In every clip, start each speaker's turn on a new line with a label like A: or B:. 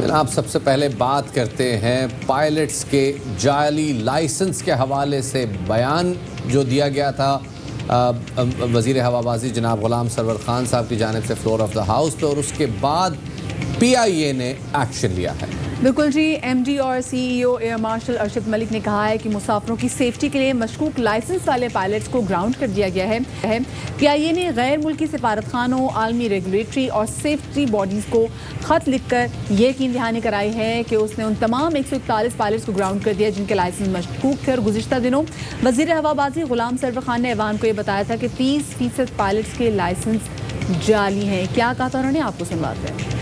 A: जनाब, सबसे पहले बात करते हैं पायलट्स के जाली लाइसेंस के हवाले से बयान जो दिया गया था वज़ीर हवाबाजी जनाब ग़ुलाम सरवर खान साहब की जानिब से फ्लोर ऑफ द हाउस पे, और उसके बाद PIA ने एक्शन लिया है।
B: बिल्कुल जी, MD और CEO air marshal Arshad Malik ने कहा है कि मुसाफिरों की सेफ्टी के लिए मशकूक लाइसेंस वाले पायलट्स को ग्राउंड कर दिया गया है। PIA ने गैर मुल्की सफारतखानों, आलमी रेगुलेटरी और सेफ्टी बॉडीज़ को ख़त लिखकर ये यकीन दहानी कराई है कि उसने उन तमाम 141 पायलट्स को ग्राउंड कर दिया जिनके लाइसेंस मशकूक थे। और गुज़िश्ता दिनों वज़ीर हवाबाजी ग़ुलाम सरवर खान ने ऐवान को ये बताया था कि 30% पायलट्स के लाइसेंस जाली हैं। क्या कहा था उन्होंने, आपको सुनवाते हैं।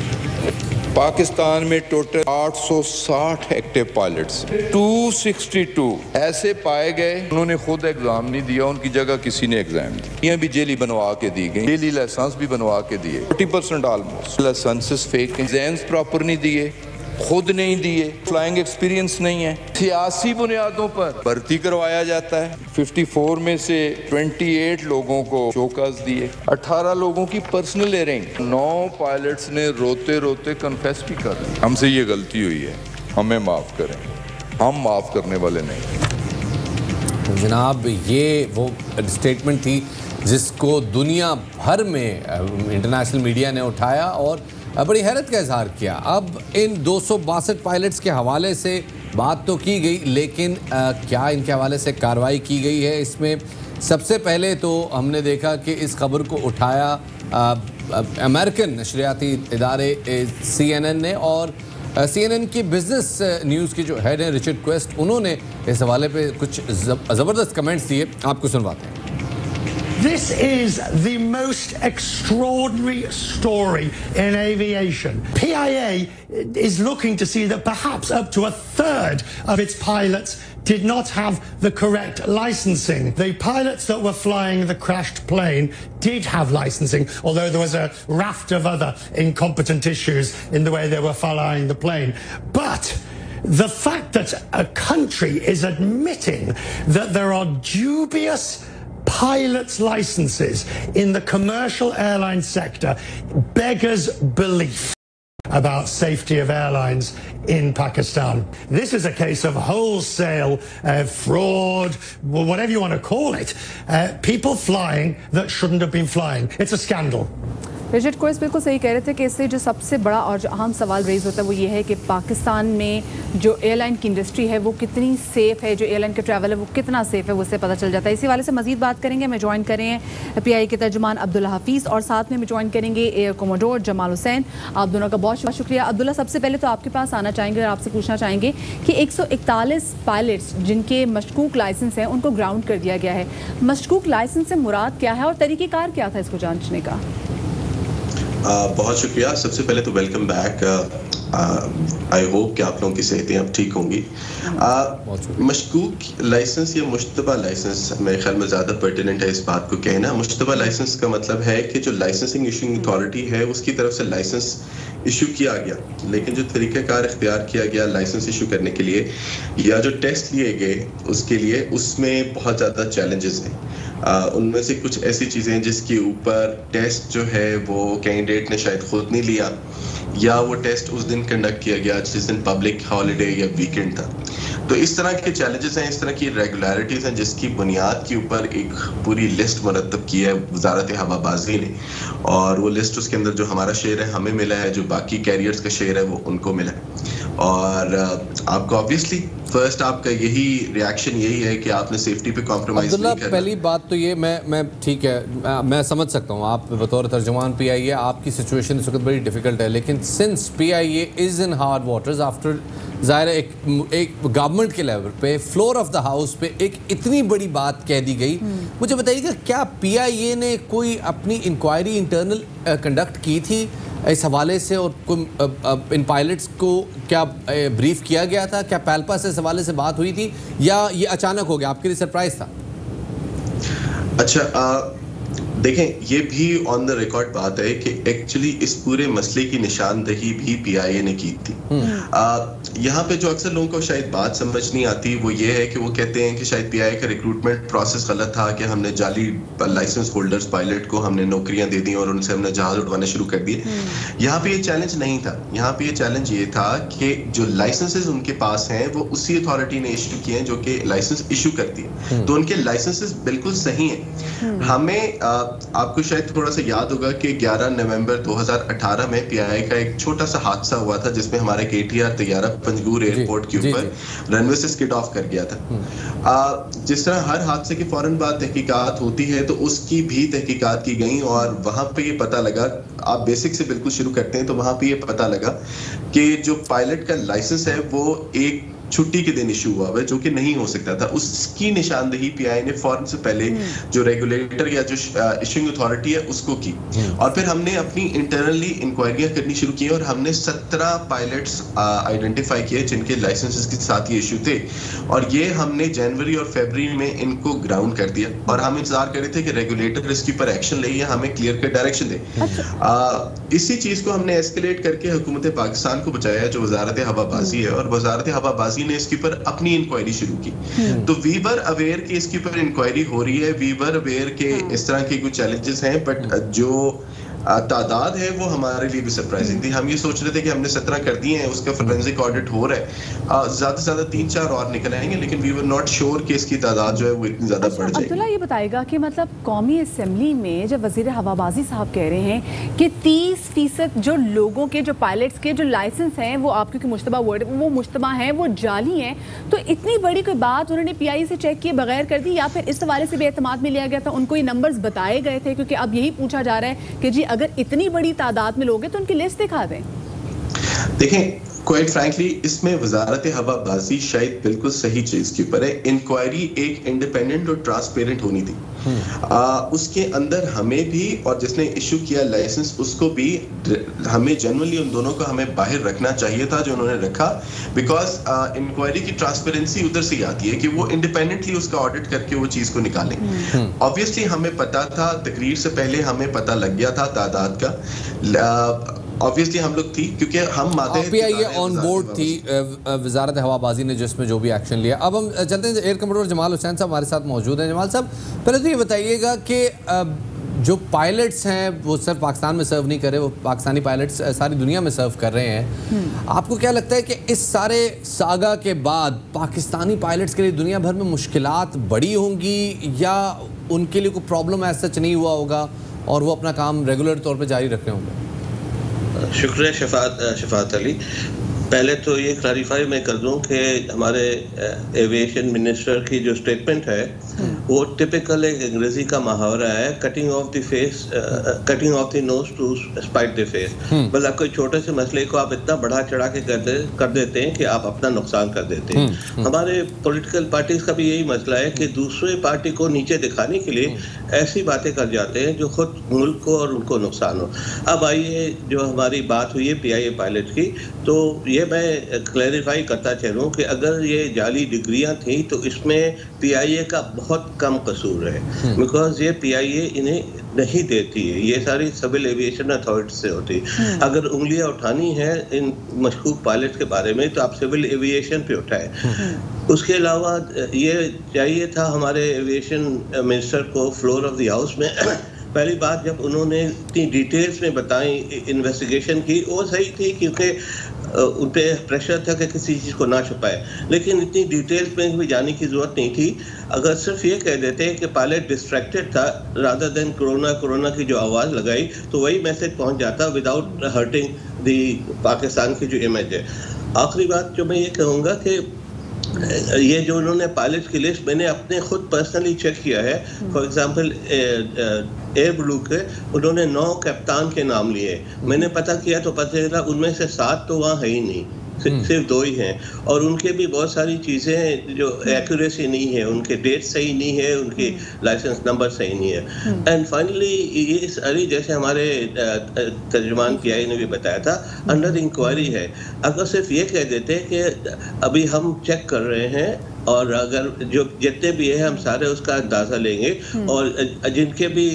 C: पाकिस्तान में टोटल 860 एक्टिव पायलट्स, 262 ऐसे पाए गए उन्होंने खुद एग्जाम नहीं दिया, उनकी जगह किसी ने एग्जाम दिया। ये भी जेली बनवा के दी गई, जेली लाइसेंस भी बनवा के दिए, 40% ऑलमोस्ट लाइसेंसेस फेक हैं, एग्जाम्स प्रॉपर नहीं दिए, खुद नहीं दिए, फ्लाइंग एक्सपीरियंस नहीं है, सियासी बुनियादों पर भर्ती करवाया जाता है। 54 में से 28 लोगों को शोकस दिए, 18 लोगों की पर्सनल एयरिंग, 9 पायलट्स ने रोते रोते कन्फेस भी कर दी, हमसे ये गलती हुई है, हमें माफ़ करें। हम माफ़ करने वाले नहीं।
A: जनाब, ये वो स्टेटमेंट थी जिसको दुनिया भर में इंटरनेशनल मीडिया ने उठाया और बड़ी हैरत का इजहार किया। अब इन 262 पायलट्स के हवाले से बात तो की गई, लेकिन क्या इनके हवाले से कार्रवाई की गई है? इसमें सबसे पहले तो हमने देखा कि इस खबर को उठाया अमेरिकन नशरियाती इदारे CNN ने, और CNN की बिजनेस न्यूज़ की जो हेड हैं रिचर्ड क्वेस्ट, उन्होंने इस हवाले पे कुछ ज़बरदस्त कमेंट्स दिए, आपको सुनवाते हैं।
D: This is the most extraordinary story in aviation. PIA is looking to see that perhaps up to a third of its pilots did not have the correct licensing. The pilots that were flying the crashed plane did have licensing, although there was a raft of other incompetent issues in the way they were flying the plane. But the fact that a country is admitting that there are dubious pilots' licenses in the commercial airline sector beggars belief about safety of airlines in Pakistan. This is a case of wholesale fraud, whatever you want to call it. People flying that shouldn't have been flying. It's a scandal.
B: Richard course बिल्कुल सही कह रहे थे कि इससे जो सबसे बड़ा और जो अहम सवाल रेज होता है वो ये है कि पाकिस्तान में जो एयरलाइन की इंडस्ट्री है वो कितनी सेफ़ है, जो एयरलाइन का ट्रैवल है वो कितना सेफ़ है, वो उससे पता चल जाता है। इसी वाले से मजीद बात करेंगे। मैं ज्वाइन कर रहे हैं PIA के तर्जुमान अब्दुल्ला हफीज़, और साथ में ज्वाइन करेंगे एयर कोमोडोर जमाल हुसैन। आप दोनों का बहुत शुक्रिया। अब्दुल्ला, सबसे पहले तो आपके पास आना चाहेंगे और आपसे पूछना चाहेंगे कि 141 पायलट्स जिनके मशकूक लाइसेंस हैं उनको ग्राउंड कर दिया गया है। मशकूक लाइसेंस से मुराद क्या है और तरीक़ेकार क्या था इसको जांचने का?
E: बहुत शुक्रिया। सबसे पहले तो वेलकम बैक। आई होप कि आप लोगों की सेहतें अब ठीक होंगी। मशकूक लाइसेंस या मुश्तबा लाइसेंस मेरे ख्याल में ज़्यादा पर्टिनेंट है इस बात को कहना। मुश्तबा लाइसेंस का मतलब है कि जो लाइसेंसिंग इशूइंग अथॉरिटी है उसकी तरफ से लाइसेंस इशू किया गया, लेकिन जो तरीक़ाकार इख्तियार किया गया लाइसेंस इशू करने के लिए या जो टेस्ट लिए गए उसके लिए, उसमें बहुत ज़्यादा चैलेंजेस हैं। उनमें से कुछ ऐसी चीज़ें हैं जिसके ऊपर टेस्ट जो है वो कैंडिडेट ने शायद खुद नहीं लिया, या वो टेस्ट उस दिन कंडक्ट किया गया जिस दिन पब्लिक हॉलीडे या वीकेंड था। तो इस तरह के चैलेंजेस हैं, इस तरह की रेगुलरिटीज़ हैं जिसकी बुनियाद के ऊपर एक पूरी लिस्ट मुरतब की है वजारत हवाबाजी ने, और वो लिस्ट उसके अंदर जो हमारा शेयर है हमें मिला है, जो बाकी कैरियर्स का शेयर है वो उनको मिला है। और आपको ऑब्वियसली फर्स्ट आपका यही रिएक्शन यही है कि आपने सेफ्टी पे कॉम्प्रोमाइज नहीं करना।
A: पहली बात तो ये मैं ठीक है, मैं समझ सकता हूँ आप बतौर तर्जुमान PIA आपकी सिचुएशन इस वक्त बड़ी डिफ़िकल्ट है, लेकिन since PIA is in hard waters after, ज़ाहिर एक गवर्नमेंट के लेवल पे फ्लोर ऑफ द हाउस पे एक इतनी बड़ी बात कह दी गई, मुझे बताइएगा क्या PIA ने कोई अपनी इंक्वायरी इंटरनल कंडक्ट की थी इस हवाले से, और इन पायलट्स को क्या ब्रीफ किया गया था? क्या पैल्पा से इस हवाले से बात हुई थी या ये अचानक हो गया, आपके लिए सरप्राइज था?
E: अच्छा, देखें, ये भी ऑन द रिकॉर्ड बात है कि एक्चुअली इस पूरे मसले की निशानदही भी PIA ने की थी। यहाँ पे जो अक्सर लोगों को शायद बात समझ नहीं आती वो ये है कि वो कहते हैं कि शायद पीआईए का रिक्रूटमेंट प्रोसेस गलत था, कि हमने जाली लाइसेंस होल्डर्स पायलट को हमने नौकरियां दे दी और उनसे हमने जहाज उड़वाने शुरू कर दिए। यहाँ पे ये चैलेंज नहीं था, यहाँ पे ये चैलेंज ये था कि जो लाइसेंसेस उनके पास हैं वो उसी अथॉरिटी ने इशू किए हैं जो कि लाइसेंस इशू करती है, तो उनके लाइसेंसेस बिल्कुल सही हैं। हमें आपको शायद थोड़ा सा याद होगा कि 11 नवंबर 2018 में पीआईए का एक छोटा सा हादसा हुआ था जिसमें हमारे केटीआर तैयारा पंजगूर एयरपोर्ट के ऊपर रनवे से स्किड ऑफ कर गया था। जिस तरह हर हादसे के फौरन बाद तहकीकात होती है तो उसकी भी तहकीकात की गई और वहां पे ये पता लगा, आप बेसिक से बिल्कुल शुरू करते हैं तो वहां पे ये पता लगा कि जो पायलट का लाइसेंस है वो एक छुट्टी के दिन इशू हुआ है जो कि नहीं हो सकता था। उसकी निशानदेही पीआईए ने फौरन से पहले जो रेगुलेटर या जो इशूइंग अथॉरिटी है उसको की और फिर हमने अपनी इंटरनली इंक्वायरियां करनी शुरू की और हमने 17 पायलट्स आइडेंटिफाई किए जिनके लाइसेंसेस के साथ ये इशू थे और ये हमने जनवरी और फरवरी में इनको ग्राउंड कर दिया और हम इंतजार कर रहे थे कि रेगुलेटर इसके ऊपर एक्शन ले या हमें क्लियर कट डायरेक्शन दे। इसी चीज को हमने एस्केलेट करके हुकूमत पाकिस्तान को बचाया जो वजारत हवाबाजी है और वजारत हवाबाजी ने इसके ऊपर अपनी इंक्वायरी शुरू की। तो वी वर अवेयर कि इसके ऊपर इंक्वायरी हो रही है, वी वर अवेयर के इस तरह के कुछ चैलेंजेस हैं, बट जो तादाद है वो हमारे लिए भी सरप्राइजिंग थी। हम ये सोच रहे थे कि हमने 17 कर दिए हैं, उसका फोरेंसिक ऑडिट हो रहा है, ज्यादा से ज्यादा 3-4 और निकल आएंगे, लेकिन वी वर नॉट श्योर कि इसकी तादाद जो है वो इतनी ज्यादा बढ़ जाएगी।
B: अब्दुल्ला ये बताएगा कि मतलब कौमी असेंबली में जब वजीर हवाबाजी साहब कह रहे हैं कि 30% जो लोगों के जो पायलट्स के जो लाइसेंस हैं वो आप क्योंकि मुश्तबा वर्ड वो मुश्तबा हैं वो जाली हैं, तो इतनी बड़ी कोई बात उन्होंने पीआईए से चेक किए बगैर कर दी या फिर इस हवाले से बेएतमाद में लिया गया था? उनको ये नंबर्स बताए गए थे? क्योंकि अब यही पूछा जा रहा है कि जी अगर इतनी बड़ी तादाद में लोग हैं तो उनकी लिस्ट दिखा दें।
E: देखें, क्वाइट फ्रैंकली इसमें वजारत हवाबाजी शायद बिल्कुल सही चीज के ऊपर है। इंक्वायरी एक इंडिपेंडेंट और ट्रांसपेरेंट होनी थी। उसके अंदर हमें भी और जिसने इशू किया लाइसेंस उसको भी हमें जनरली उन दोनों को हमें बाहर रखना चाहिए था जो उन्होंने रखा, बिकॉज इंक्वायरी की ट्रांसपेरेंसी उधर से आती है कि वो इंडिपेंडेंटली उसका ऑडिट करके वो चीज को निकालें। ऑब्वियसली हमें पता था, तकरीर से पहले हमें पता लग गया था तादाद का। ऑब्वियसली हम लोग थी क्योंकि हम
A: पीआईए ऑन बोर्ड थी वजारत हवाबाजी ने जिसमें जो भी एक्शन लिया। अब हम चलते हैं, एयर कमांडर जमाल हुसैन साहब हमारे साथ मौजूद हैं। जमाल साहब, पहले तो ये बताइएगा कि जो पायलट्स हैं वो सिर्फ पाकिस्तान में सर्व नहीं कर रहे, वो पाकिस्तानी पायलट्स सारी दुनिया में सर्व कर रहे हैं। आपको क्या लगता है कि इस सारे सागा के बाद पाकिस्तानी पायलट्स के लिए दुनिया भर में मुश्किलात बड़ी होंगी या उनके लिए कोई प्रॉब्लम ऐसा सच नहीं हुआ होगा और वो अपना काम रेगुलर तौर पर जारी रख रहे होंगे?
F: शुक्रिया शफात अली। पहले तो ये क्लैरिफाई मैं कर दूं कि हमारे एविएशन मिनिस्टर की जो स्टेटमेंट है वो टिपिकल एक अंग्रेजी का मुहावरा है, cutting off the nose to spite the face. मतलब कोई छोटे से मसले को आप इतना बढ़ा चढ़ा के कर देते हैं कि आप अपना नुकसान कर देते हैं। हमारे पॉलिटिकल पार्टीज का भी यही मसला है कि दूसरे पार्टी को नीचे दिखाने के लिए ऐसी बातें कर जाते हैं जो खुद मुल्क को और उनको नुकसान हो। अब आइए, जो हमारी बात हुई है पीआईए पायलट की, तो ये मैं क्लैरिफाई करता चलूँ कि अगर ये जाली डिग्रियां थी तो इसमें पीआईए का बहुत कम कसूर है, बिकॉज ये पीआईए इन्हें नहीं देती है, ये सारी सिविल एविएशन अथॉरिटी से होती है। अगर उंगलियां उठानी है इन मशकूक पायलट के बारे में तो आप सिविल एविएशन पे उठाएं। उसके अलावा ये चाहिए था हमारे एविएशन मिनिस्टर को फ्लोर ऑफ द हाउस में पहली बात जब उन्होंने इतनी डिटेल्स में बताई इन्वेस्टिगेशन की, वो सही थी क्योंकि उन पे प्रेशर था कि किसी चीज़ को ना छुपाए, लेकिन इतनी डिटेल्स में भी जाने की ज़रूरत नहीं थी। अगर सिर्फ ये कह देते कि पायलट डिस्ट्रैक्टेड था रादर देन कोरोना की जो आवाज़ लगाई तो वही मैसेज पहुंच जाता विदाउट हर्टिंग दी पाकिस्तान की जो इमेज है। आखिरी बात जो मैं ये कहूँगा कि ये जो उन्होंने पायलट की लिस्ट मैंने अपने खुद पर्सनली चेक किया है। फॉर एग्जांपल एयर ब्लू के उन्होंने 9 कप्तान के नाम लिए, मैंने पता किया तो पता चला उनमें से 7 तो वहाँ है ही नहीं, सिर्फ 2 ही हैं और उनके भी बहुत सारी चीज़ें जो एक्यूरेसी नहीं है, उनके डेट सही नहीं है, उनकी लाइसेंस नंबर सही नहीं है। एंड फाइनली ये सारी जैसे हमारे तर्जुमान पीआईए ने भी बताया था अंडर इंक्वायरी है। अगर सिर्फ ये कह देते कि अभी हम चेक कर रहे हैं और अगर जो जितने भी है हम सारे उसका अंदाज़ा लेंगे और जिनके भी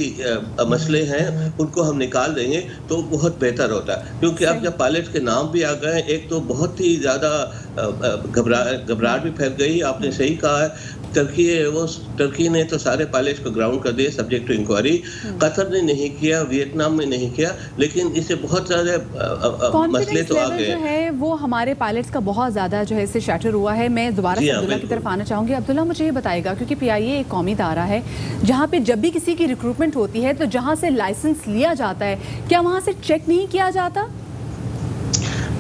F: मसले हैं उनको हम निकाल देंगे तो बहुत बेहतर होता है, क्योंकि अब जब पायलट के नाम भी आ गए, एक तो बहुत ही ज़्यादा घबराहट भी फैल गई। आपने सही कहा है, टर्की ने तो सारे पायलट्स को ग्राउंड कर दिए सब्जेक्ट टू इंक्वायरी। कतर ने नहीं किया, वियतनाम में नहीं किया, लेकिन इससे बहुत सारे मसले तो आ गए
B: जो है वो हमारे पायलट्स का बहुत ज़्यादा जो है इससे शैटर हुआ है। मैं दोबारा से अब्दुल्ला की तरफ आना चाहूँगी। अब्दुल्ला, मुझे ये बताएगा, क्योंकि PIA एक कौमी इदारा है जहाँ पे जब भी किसी की रिक्रूटमेंट होती है तो जहाँ से लाइसेंस लिया जाता है, क्या वहाँ से चेक नहीं किया जाता?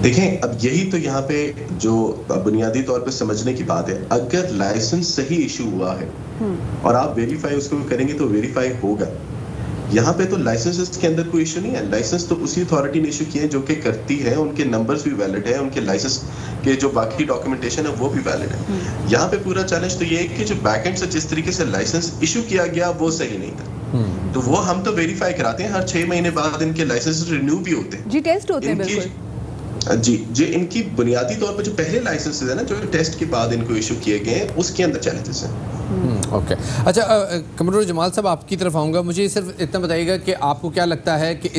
E: देखें, अब यही तो यहाँ पे जो बुनियादी तौर पे समझने की बात है। अगर लाइसेंस सही इशू हुआ है और आप वेरीफाई उसको करेंगे तो वेरीफाई होगा। यहाँ पे तो लाइसेंसेस के अंदर कोई इशू नहीं है। लाइसेंस तो उसी अथॉरिटी ने इशू किए हैं जो कि करती है, उनके नंबर्स भी वैलिड है, उनके लाइसेंस के जो बाकी डॉक्यूमेंटेशन है वो भी वैलिड है। यहाँ पे पूरा चैलेंज तो ये है कि जो बैकएंड से जिस तरीके से लाइसेंस इशू किया गया वो सही नहीं था। तो वो हम तो वेरीफाई कराते हैं, हर 6 महीने बाद इनके लाइसेंस रिन्यू भी होते हैं
B: जी, टेस्ट होते हैं बिल्कुल
E: जी। जो इनकी बुनियादी तौर पर जो पहले लाइसेंसेस है ना, जो टेस्ट के बाद इनको इशू किए गए हैं, उसके अंदर चैलेंजेस हैं।
A: ओके, अच्छा, कमरुल जमाल साहब आपकी तरफ आऊँगा। मुझे सिर्फ इतना बताइएगा कि आपको क्या लगता है कि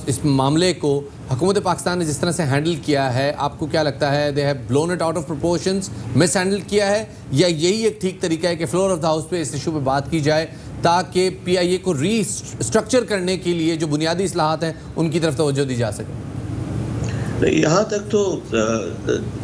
A: इस मामले को हुकूमत पाकिस्तान ने जिस तरह से हैंडल किया है, आपको क्या लगता है they have blown it out of proportions, miss handle किया है, या यही एक ठीक तरीका है कि फ्लोर ऑफ द हाउस पे इस इशू पे बात की जाए ताकि PIA को रीस्ट्रक्चर करने के लिए जो बुनियादी इस्लाहात हैं उनकी तरफ तवज्जो दी जा सके?
F: यहाँ तक तो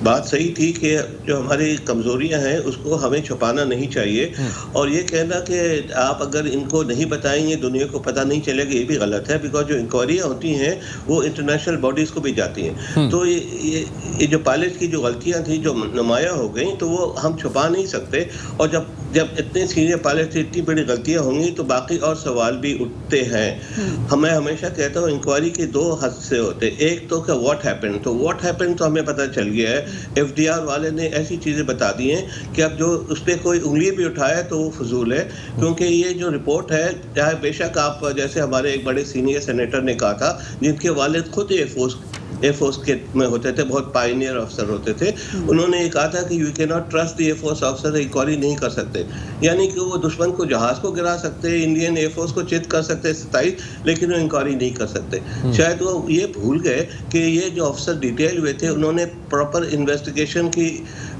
F: बात सही थी कि जो हमारी कमज़ोरियाँ हैं उसको हमें छुपाना नहीं चाहिए, और ये कहना कि आप अगर इनको नहीं बताएंगे दुनिया को पता नहीं चलेगा, ये भी गलत है। बिकॉज जो इंक्वायरियाँ होती हैं वो इंटरनेशनल बॉडीज़ को भी जाती हैं। तो ये जो पायलट की जो गलतियाँ थी जो नुमायाँ हो गई तो वो हम छुपा नहीं सकते, और जब इतने सीनियर पायलट से इतनी बड़ी गलतियाँ होंगी तो बाकी और सवाल भी उठते हैं। मैं हमेशा कहता हूँ इंक्वायरी के 2 हिस्से होते हैं। एक तो क्या व्हाट हैपेंड, तो व्हाट हैपेंड तो हमें पता चल गया है। FDR वाले ने ऐसी चीज़ें बता दी हैं कि अब जो उस पर कोई उंगली भी उठाए तो वो फजूल है, क्योंकि ये जो रिपोर्ट है, चाहे बेशक आप जैसे हमारे एक बड़े सीनियर सेनेटर ने कहा था जिनके वालिद खुद एयरफोर्स के में होते थे, बहुत पायनियर अफसर होते थे, उन्होंने ये कहा था कि you can not trust the air force officer, inquiry नहीं कर सकते। यानी कि वो दुश्मन को जहाज को गिरा सकते हैं, इंडियन एयरफोर्स को चित कर सकते हैं 27, लेकिन वो इंक्वायरी नहीं कर सकते। शायद वो ये भूल गए कि ये जो अफसर डिटेल हुए थे उन्होंने प्रॉपर इन्वेस्टिगेशन की,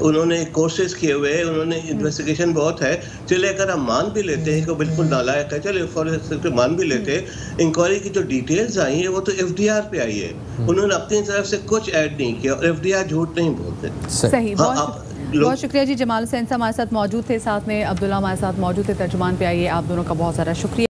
F: उन्होंने कोर्सेज किए हुए हैं, उन्होंने इन्वेस्टिगेशन बहुत है। चले अगर हम मान भी लेते हैं कि बिल्कुल नालायक है, चले फॉर मान भी लेते हैं, इंक्वायरी की जो डिटेल्स आई है वो तो FDR पे आई है, उन्होंने अपनी तरफ से कुछ ऐड नहीं किया, और FDR झूठ नहीं बोलते।
B: सही, बहुत शुक्रिया जी। जमाल हुसैन साहब हमारे साथ मौजूद थे, साथ में अब्दुल्ला हमारे साथ मौजूद थे, तर्जुमान PIA। आप दोनों का बहुत सारा शुक्रिया।